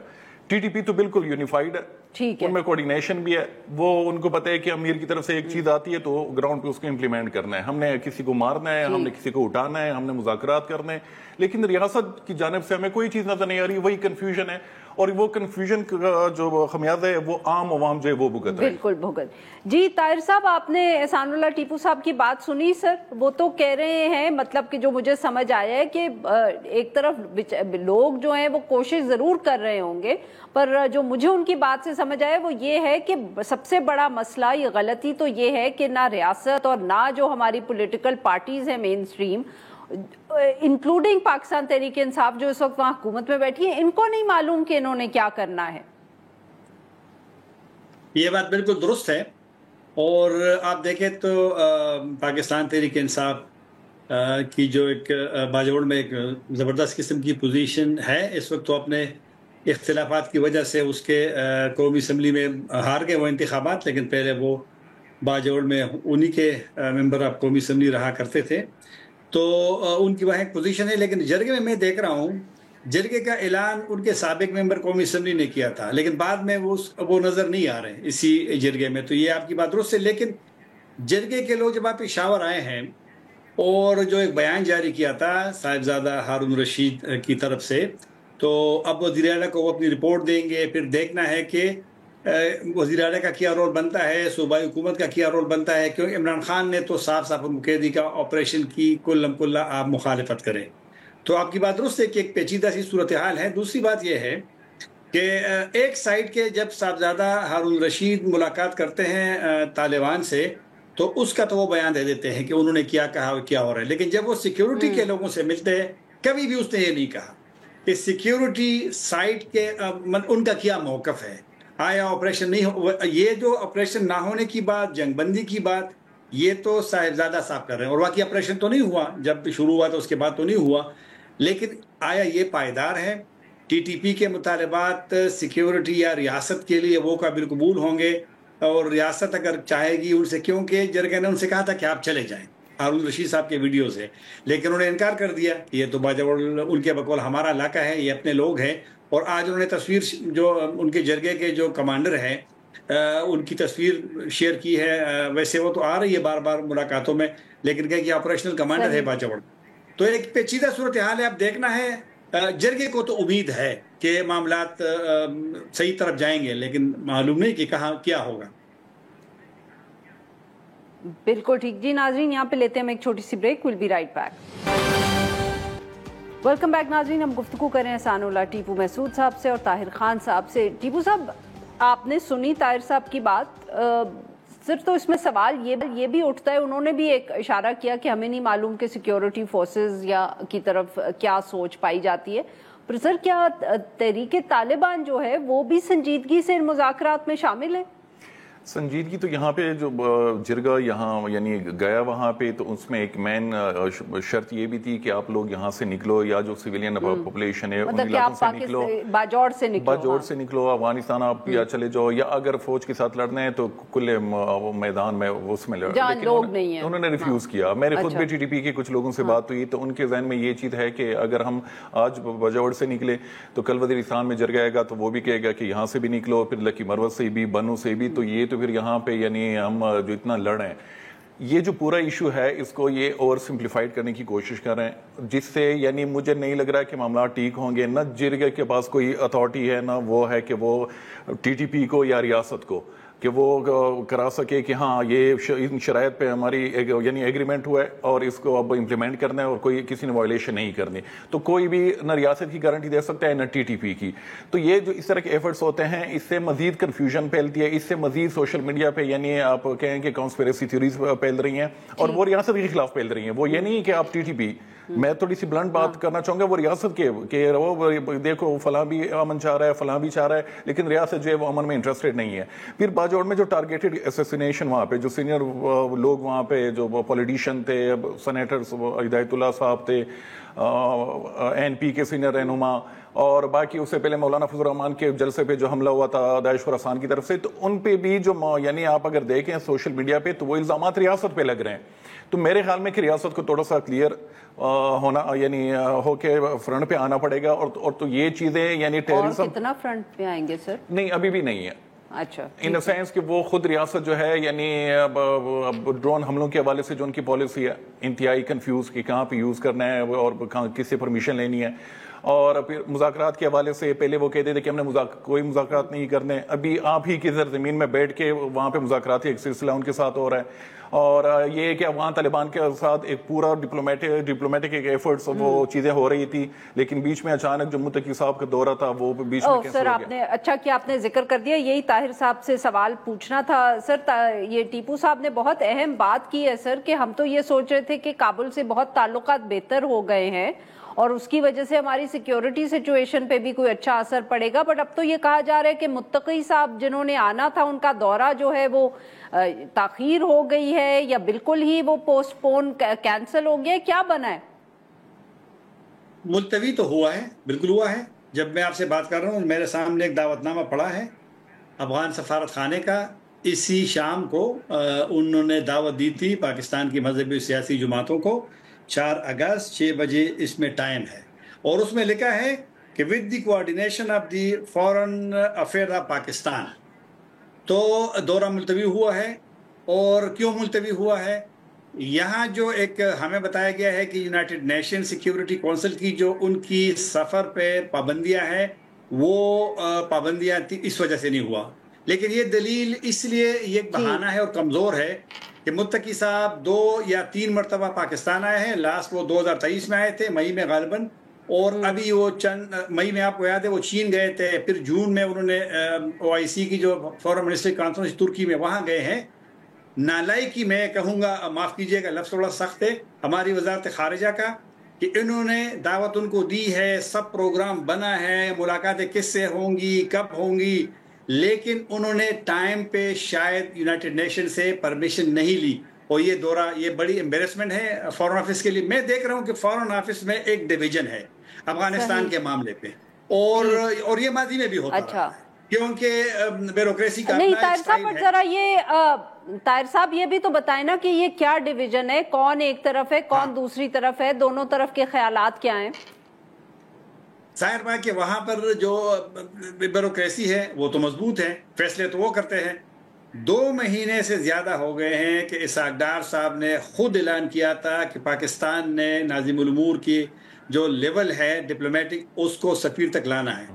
TTP تو بالکل یونیفائڈ ہے، ان میں کوارڈینیشن بھی ہے، وہ ان کو پتہ ہے کہ امیر کی طرف سے ایک چیز آتی ہے تو گراؤنڈ پہ اس کو امپلیمنٹ کرنا ہے. ہم نے کسی کو مارنا ہے، ہم نے کسی کو اٹھانا ہے، ہم نے مذاکرات کرنے ہیں، لیکن ریاست کی جانب سے ہمیں کوئی چیز نظر نہیں آ رہی. وہی کنفیوژن ہے، اور وہ کنفیوژن کا جو خمیازہ ہے وہ عام عوام جو ہے وہ بھگت رہے ہیں. بالکل بھگت. جی طاہر صاحب، آپ نے احسان اللہ ٹیپو صاحب کی بات سنی سر؟ وہ تو کہہ رہے ہیں، مطلب کہ جو مجھے سمجھ آیا ہے کہ ایک طرف لوگ جو ہیں وہ کوشش ضرور کر رہے ہوں گے، پر جو مجھے ان کی بات سے سمجھ آیا وہ یہ ہے کہ سب سے بڑا مسئلہ، یہ غلطی تو یہ ہے کہ نہ ریاست اور نہ جو ہماری پولیٹیکل پارٹیز ہیں مین سٹریم، انکلوڈنگ پاکستان تحریک انصاف جو اس وقت وہاں حکومت میں بیٹھی ہے، ان کو نہیں معلوم کہ انہوں نے کیا کرنا ہے. یہ بات بالکل درست ہے. اور آپ دیکھیں تو پاکستان تحریک انصاف کی جو ایک باجوڑ میں ایک زبردست قسم کی پوزیشن ہے اس وقت، تو اپنے اختلافات کی وجہ سے اس کے قومی اسمبلی میں ہار گئے وہ انتخابات، لیکن پہلے وہ باجوڑ میں انہی کے ممبر آف قومی اسمبلی رہا کرتے تھے. تو ان کی وہاں ایک پوزیشن ہے. لیکن جرگے میں دیکھ رہا ہوں، جرگے کا اعلان ان کے سابق ممبر قومی اسمبلی نے کیا تھا، لیکن بعد میں وہ نظر نہیں آ رہے ہیں اسی جرگے میں. تو یہ آپ کی بات درست ہے. لیکن جرگے کے لوگ جب آپ پشاور آئے ہیں اور جو ایک بیان جاری کیا تھا صاحبزادہ ہارون رشید کی طرف سے، تو اب وزیر اعلیٰ کو وہ اپنی رپورٹ دیں گے. پھر دیکھنا ہے کہ وزیر اعلیٰ کا کیا رول بنتا ہے، صوبائی حکومت کا کیا رول بنتا ہے، کیونکہ عمران خان نے تو صاف صاف مقیدی کا آپریشن کی کلم کلا آپ مخالفت کریں. تو آپ کی بات درست ہے کہ ایک پیچیدہ سی صورتحال ہے. دوسری بات یہ ہے کہ ایک سائڈ کے جب صاحبزادہ ہارون رشید ملاقات کرتے ہیں طالبان سے تو اس کا تو وہ بیان دے دیتے ہیں کہ انہوں نے کیا کہا اور کیا ہو رہا ہے. لیکن جب وہ سیکیورٹی کے لوگوں سے ملتے ہیں کبھی بھی اس نے یہ نہیں کہا کہ سیکیورٹی سائٹ کے ان کا کیا موقف ہے. آیا آپریشن نہیں ہو، یہ جو آپریشن نہ ہونے کی بات، جنگ بندی کی بات، یہ تو صاحبزادہ صاحب کر رہے ہیں، اور واقعی آپریشن تو نہیں ہوا، جب شروع ہوا تو اس کے بعد تو نہیں ہوا. لیکن آیا یہ پائیدار ہے؟ TTP کے مطالبات سیکیورٹی یا ریاست کے لیے وہ قابل قبول ہوں گے؟ اور ریاست اگر چاہے گی ان سے، کیونکہ جرگے نے ان سے کہا تھا کہ آپ چلے جائیں ہارون رشید صاحب کے ویڈیو سے، لیکن انہوں نے انکار کر دیا کہ یہ تو باجوڑ ان کے بقول ہمارا علاقہ ہے، یہ اپنے لوگ ہیں. اور آج انہوں نے تصویر جو ان کے جرگے کے جو کمانڈر ہیں ان کی تصویر شیئر کی ہے. ویسے وہ تو آ رہی ہے بار بار ملاقاتوں میں، لیکن کہ یہ آپریشنل کمانڈر ہے باجوڑ. تو ایک پیچیدہ صورتحال ہے. اب دیکھنا ہے، جرگے کو تو امید ہے کہ معاملات صحیح طرف جائیں گے، لیکن معلوم نہیں کہ کہاں کیا ہوگا. بالکل ٹھیک. جی ناظرین، یہاں پہ لیتے ہیں ہم ایک چھوٹی سی break. We'll be right back. Welcome back ناظرین. ہم گفتگو کریں احسان اللہ ٹیپو محسود صاحب سے اور طاہر خان صاحب سے. ٹیپو صاحب، آپ نے سنی طاہر صاحب کی بات. سر تو اس میں سوال یہ بھی اٹھتا ہے، انہوں نے بھی ایک اشارہ کیا کہ ہمیں نہیں معلوم کہ سیکیورٹی فورسز یا کی طرف کیا سوچ پائی جاتی ہے، پر سر کیا تحریک طالبان جو ہے وہ بھی سنجیدگی سے ان مذاکرات میں شامل ہے؟ سنجیدگی تو یہاں پہ جو جرگہ یہاں یعنی گیا وہاں پہ تو اس میں ایک مین شرط یہ بھی تھی کہ آپ لوگ یہاں سے نکلو، یا جو سویلین پاپولیشن ہے ان علاقوں سے نکلو، باجوڑ سے نکلو، افغانستان آپ یا چلے جاؤ، یا اگر فوج کے ساتھ لڑنا ہے تو کل میدان میں اس میں لڑو، لیکن انہوں نے ریفیوز کیا۔ میرے خود بھی ٹی ٹی پی کے کچھ لوگوں سے بات ہوئی تو ان کے ذہن میں یہ چیز ہے کہ اگر ہم آج باجوڑ سے نکلے تو کل وزیرستان میں جرگہ آئے گا تو وہ بھی کہے گا کہ یہاں سے بھی نکلو، پھر لکی مروت سے بھی، بنو سے بھی، تو یہ تو پھر یہاں پہ یعنی ہم جو اتنا لڑ رہے ہیں، یہ جو پورا ایشو ہے اس کو یہ اوور سمپلیفائڈ کرنے کی کوشش کر رہے ہیں، جس سے یعنی مجھے نہیں لگ رہا کہ معاملات ٹھیک ہوں گے۔ نہ جرگہ کے پاس کوئی اتھارٹی ہے، نہ وہ ہے کہ وہ ٹی ٹی پی کو یا ریاست کو کہ وہ کرا سکے کہ ہاں یہ ان شرائط پہ ہماری یعنی ایگریمنٹ ہوا ہے اور اس کو اب امپلیمنٹ کرنا ہے اور کوئی کسی نے وائلیشن نہیں کرنی، تو کوئی بھی نہ ریاست کی گارنٹی دے سکتا ہے نہ ٹی ٹی پی کی۔ تو یہ جو اس طرح کے ایفرٹس ہوتے ہیں اس سے مزید کنفیوژن پھیلتی ہے، اس سے مزید سوشل میڈیا پہ یعنی آپ کہیں کہ کانسپیریسی تھیوریز پھیل رہی ہیں اور وہ ریاست کے خلاف پھیل رہی ہیں۔ وہ یہ نہیں کہ آپ ٹی ٹی پی، میں تھوڑی سی بلنٹ بات کرنا چاہوں گا، وہ ریاست کے کہ وہ دیکھو فلاں بھی امن چاہ رہا ہے، فلاں بھی چاہ رہا ہے، لیکن ریاست جو ہے وہ امن میں انٹرسٹڈ نہیں ہے۔ پھر باجوڑ میں جو ٹارگیٹڈ اسیسینیشن وہاں پہ جو سینئر لوگ وہاں پہ جو پولیٹیشین تھے، سینیٹرز ہدایت اللہ صاحب تھے، این پی کے سینئر رہنما، اور باقی اس سے پہلے مولانا فضل الرحمان کے جلسے پہ جو حملہ ہوا تھا داعش خراسان کی طرف سے، تو ان پہ بھی جو یعنی آپ اگر دیکھیں سوشل میڈیا پہ تو وہ الزامات ریاست پہ لگ رہے ہیں۔ تو میرے خیال میں کہ ریاست کو تھوڑا سا کلیئر ہونا یعنی ہو کے فرنٹ پہ آنا پڑے گا، اور تو یہ چیزیں یعنی ٹیررزم کتنا فرنٹ پہ آئیں گے سر؟ نہیں ابھی بھی نہیں ہے، اچھا، ان دا سینس کہ وہ خود ریاست جو ہے یعنی ڈرون حملوں کے حوالے سے جو ان کی پالیسی ہے انتہائی کنفیوز کہ کہاں پہ یوز کرنا ہے اور کس سے پرمیشن لینی ہے، اور پھر مذاکرات کے حوالے سے پہلے وہ کہتے تھے کہ ہم نے کوئی مذاکرات نہیں کرنے، ابھی آپ ہی کی زمین میں بیٹھ کے وہاں پہ مذاکراتی ایک سلسلہ ان کے ساتھ ہو رہا ہے، اور یہ کہ افغان طالبان کے ساتھ ایک پورا ڈپلومیٹک ایک ایفرٹس وہ چیزیں ہو رہی تھی، لیکن بیچ میں اچانک جو متقی صاحب کا دورہ تھا وہ بیچ میں کینسل ہو گیا۔ سر آپ نے اچھا کہ آپ نے ذکر کر دیا، یہی طاہر صاحب سے سوال پوچھنا تھا سر۔ یہ ٹیپو صاحب نے بہت اہم بات کی ہے سر کہ ہم تو یہ سوچ رہے تھے کہ کابل سے بہت تعلقات بہتر ہو گئے ہیں اور اس کی وجہ سے ہماری سیکیورٹی سچویشن پہ بھی کوئی اچھا اثر پڑے گا، بٹ اب تو یہ کہا جا رہا ہے کہ متقی صاحب جنہوں نے آنا تھا ان کا دورہ جو ہے وہ تاخیر ہو گئی ہے یا بالکل ہی وہ پوسٹ پون کینسل ہو گیا، کیا بنا ہے؟ ملتوی تو ہوا ہے، بالکل ہوا ہے۔ جب میں آپ سے بات کر رہا ہوں میرے سامنے ایک دعوت نامہ پڑا ہے افغان سفارت خانے کا، اسی شام کو انہوں نے دعوت دی تھی پاکستان کی مذہبی سیاسی جماعتوں کو، 4 اگست 6 بجے اس میں ٹائم ہے، اور اس میں لکھا ہے کہ with the coordination of the foreign affair of Pakistan. تو دورہ ملتوی ہوا ہے، اور کیوں ملتوی ہوا ہے؟ یہاں جو ایک ہمیں بتایا گیا ہے کہ یونائٹڈ نیشن سیکیورٹی کونسل کی جو ان کی سفر پہ پابندیاں ہیں وہ پابندیاں اس وجہ سے نہیں ہوا، لیکن یہ دلیل اس لیے یہ ایک بہانہ ہے اور کمزور ہے کہ متقی صاحب 2 یا 3 مرتبہ پاکستان آئے ہیں، لاسٹ وہ 2023 میں آئے تھے مئی میں غالباً، اور ابھی وہ مئی میں آپ کو یاد ہے وہ چین گئے تھے، پھر جون میں انہوں نے OIC کی جو فورن منسٹری کانفرنس ترکی میں وہاں گئے ہیں۔ نالائکی میں کہوں گا، معاف کیجئے گا لفظ تھوڑا سخت ہے، ہماری وزارت خارجہ کا، کہ انہوں نے دعوت ان کو دی ہے، سب پروگرام بنا ہے، ملاقاتیں کس سے ہوں گی، کب ہوں گی، لیکن انہوں نے ٹائم پہ شاید یونائٹڈ نیشن سے پرمیشن نہیں لی، اور یہ دورہ یہ بڑی امبیرسمنٹ ہے فورن آفس کے لیے۔ میں دیکھ رہا ہوں کہ فورن آفس میں ایک ڈویژن ہے افغانستان کے معاملے پہ، اور یہ ماضی میں بھی ہوتا رہا ہے کیونکہ بیوروکریسی کا نہیں۔ طاہر صاحب پر ذرا یہ طاہر صاحب یہ بھی تو بتائیں نا کہ یہ کیا ڈویژن ہے، کون ایک طرف ہے کون دوسری طرف ہے، دونوں طرف کے خیالات کیا ہیں؟ ظاہر بات کہ وہاں پر جو بیوروکریسی ہے وہ تو مضبوط ہے، فیصلے تو وہ کرتے ہیں۔ 2 مہینے سے زیادہ ہو گئے ہیں کہ اسحاق ڈار صاحب نے خود اعلان کیا تھا کہ پاکستان نے ناظم الامور کی جو لیول ہے ڈپلومیٹک اس کو سفیر تک لانا ہے۔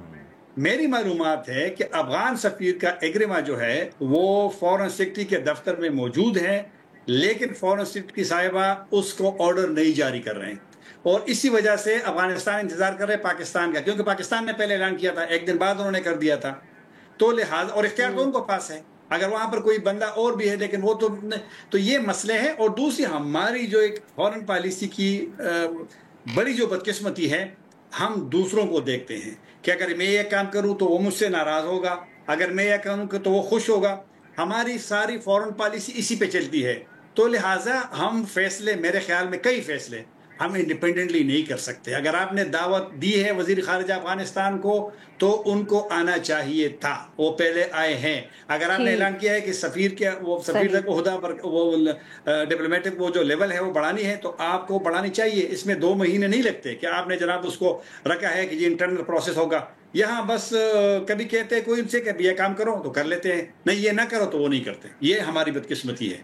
میری معلومات ہے کہ افغان سفیر کا ایگریما جو ہے وہ فورن سیکرٹری کے دفتر میں موجود ہے، لیکن فورن سیکرٹری صاحبہ اس کو آرڈر نہیں جاری کر رہے ہیں، اور اسی وجہ سے افغانستان انتظار کر رہے پاکستان کا، کیونکہ پاکستان نے پہلے اعلان کیا تھا، ایک دن بعد انہوں نے کر دیا تھا، تو لہٰذا اور اختیار تو ان کو پاس ہے، اگر وہاں پر کوئی بندہ اور بھی ہے لیکن وہ تو یہ مسئلے ہیں. اور دوسری ہماری جو ایک فورن پالیسی کی بڑی جو بدقسمتی ہے, ہم دوسروں کو دیکھتے ہیں کہ اگر میں یہ کام کروں تو وہ مجھ سے ناراض ہوگا, اگر میں یہ کروں تو وہ خوش ہوگا. ہماری ساری فورن پالیسی اسی پہ چلتی ہے. تو لہٰذا ہم فیصلے, میرے خیال میں کئی فیصلے ہم انڈیپینڈنٹلی نہیں کر سکتے. اگر آپ نے دعوت دی ہے وزیر خارجہ افغانستان کو تو ان کو آنا چاہیے تھا, وہ پہلے آئے ہیں. اگر آپ نے اعلان کیا ہے کہ سفیر تک عہدہ پر وہ ڈپلومیٹک وہ جو لیول ہے وہ بڑھانی ہے تو آپ کو بڑھانی چاہیے. اس میں 2 مہینے نہیں لگتے کہ آپ نے جناب اس کو رکھا ہے کہ یہ انٹرنل پروسیس ہوگا. یہاں بس کبھی کہتے ہیں کوئی ان سے کہ یہ کام کرو تو کر لیتے ہیں, نہیں یہ نہ کرو تو وہ نہیں کرتے. یہ ہماری بدقسمتی ہے.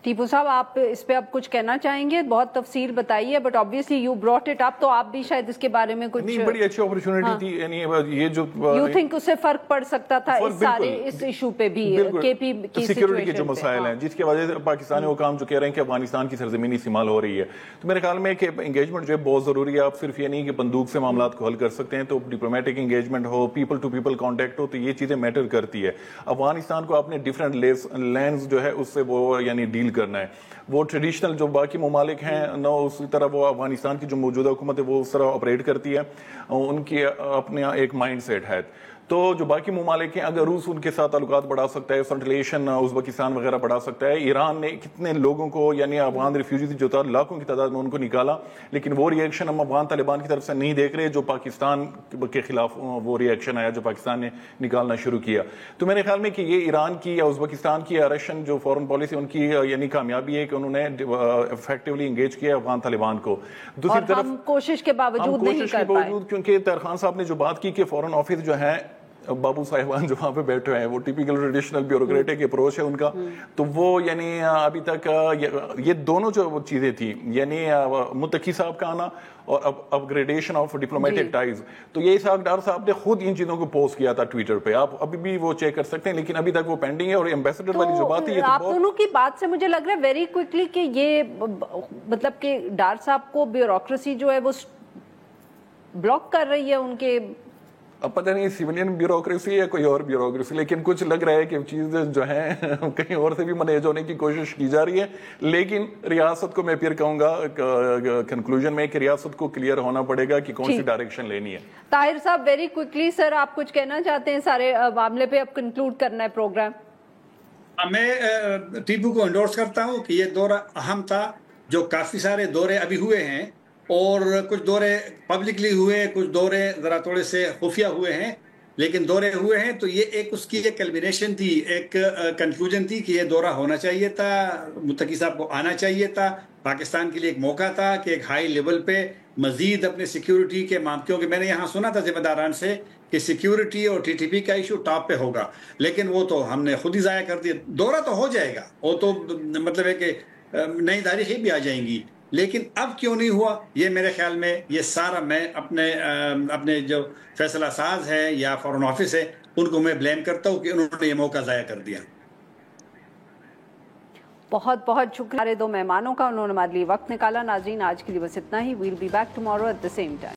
ٹیپو صاحب آپ اس پہ اب کچھ کہنا چاہیں گے؟ بہت تفصیل بتائیے, but obviously you brought it up, تو آپ بھی شاید اس کے بارے میں کچھ. نہیں, بڑی اچھی اپرچونٹی تھی. یعنی یہ جو یو تھنک اس سے فرق پڑ سکتا تھا اس سارے اس ایشو پہ بھی, کے پی کی سیکیورٹی کے جو مسائل ہیں جس کی وجہ سے پاکستانی حکام جو کہہ رہے ہیں کہ افغانستان کی سرزمینی استعمال ہو رہی ہے, تو میرے خیال میں کہ انگیجمنٹ جو ہے بہت ضروری ہے. آپ صرف یہ نہیں کہ بندوق سے معاملات کو حل کر سکتے ہیں, تو ڈپلومیٹک انگیجمنٹ ہو, پیپل ٹو پیپل کانٹیکٹ ہو, تو یہ چیزیں میٹر کرتی ہے. افغانستان کو اپنے ڈفرینٹ لینڈز جو ہے اس سے وہ یعنی ڈیل کرنا ہے. وہ ٹریڈیشنل جو باقی ممالک ہیں نہ اسی طرح وہ افغانستان کی جو موجودہ حکومت ہے وہ اس طرح آپریٹ کرتی ہے, ان کی اپنا ایک مائنڈ سیٹ ہے. تو جو باقی ممالک ہیں, اگر روس ان کے ساتھ تعلقات بڑھا سکتا ہے, سنٹریشن ازبکستان وغیرہ بڑھا سکتا ہے. ایران نے کتنے لوگوں کو یعنی افغان ریفیوجیز جو تھا لاکھوں کی تعداد میں ان کو نکالا, لیکن وہ ری ایکشن ہم افغان طالبان کی طرف سے نہیں دیکھ رہے جو پاکستان کے خلاف وہ ری ایکشن آیا جو پاکستان نے نکالنا شروع کیا. تو میرے خیال میں کہ یہ ایران کی یا ازبکستان کی یا رشین جو فورن پالیسی ان کی یعنی کامیابی ہے کہ انہوں نے افیکٹولی انگیج کیا افغان طالبان کو. دوسری طرف ہم کوشش کے باوجود نہیں کر پائے, کیونکہ طاہر صاحب نے جو بات کی کہ فورن آفس جو ہے بابو صاحبان جو وہاں پہ بیٹھے ہیں وہ ٹیپیکل ٹریڈیشنل بیوروکریٹک اپروچ ہے ان کا, تو وہ یعنی ابھی تک یہ دونوں جو چیزیں تھیں یعنی متقی صاحب کا آنا اور اپ گریڈیشن آف ڈپلومیٹک ٹائز, تو یہ ڈار صاحب نے خود ان چیزوں کو پوسٹ کیا تھا ٹویٹر پہ, آپ ابھی بھی وہ چیک کر سکتے ہیں, لیکن ابھی تک وہ پینڈنگ ہے. اور ایمبیسڈر والی جو بات ہے آپ دونوں کی بات سے مجھے لگ رہا ہے ویری کوئکلی کہ یہ مطلب کہ ڈار صاحب کو بیوروکریسی جو ہے وہ بلاک کر رہی ہے ان کے, اب پتہ نہیں سیولین بیوروکریسی ہے کوئی اور بیوروکریسی, لیکن کچھ لگ رہا ہے کہ چیزیں جو ہیں کہیں اور سے بھی مینیج ہونے کی کوشش کی جا رہی ہے. لیکن ریاست کو میں پھر کہوں گا کنکلوژن میں کہ ریاست کو کلیئر ہونا پڑے گا کہ کون سی ڈائریکشن لینی ہے. طاہر صاحب ویری کوئکلی سر, آپ کچھ کہنا چاہتے ہیں سارے معاملے پہ, اب کنکلوڈ کرنا ہے پروگرام. میں ٹیپو کو انڈورس کرتا ہوں کہ یہ دورہ اہم تھا. جو کافی سارے دورے ابھی ہوئے ہیں اور کچھ دورے پبلکلی ہوئے, کچھ دورے ذرا تھوڑے سے خفیہ ہوئے ہیں, لیکن دورے ہوئے ہیں. تو یہ ایک اس کی ایک کلمینیشن تھی, ایک کنکلوژن تھی کہ یہ دورہ ہونا چاہیے تھا, متقی صاحب کو آنا چاہیے تھا. پاکستان کے لیے ایک موقع تھا کہ ایک ہائی لیول پہ مزید اپنے سیکیورٹی کے کیونکہ میں نے یہاں سنا تھا ذمہ داران سے کہ سیکیورٹی اور ٹی ٹی پی کا ایشو ٹاپ پہ ہوگا, لیکن وہ تو ہم نے خود ہی ضائع کر دیا. دورہ تو ہو جائے گا, وہ تو مطلب ہے کہ نئی تاریخیں بھی آ جائیں گی, لیکن اب کیوں نہیں ہوا, یہ میرے خیال میں یہ سارا میں اپنے جو فیصلہ ساز ہے یا فورن آفس ہے ان کو میں بلیم کرتا ہوں کہ انہوں نے یہ موقع ضائع کر دیا. بہت بہت شکریہ 2 مہمانوں کا, انہوں نے ہمارے لیے وقت نکالا. ناظرین آج کے لیے بس اتنا ہی. We'll be back tomorrow at the same time.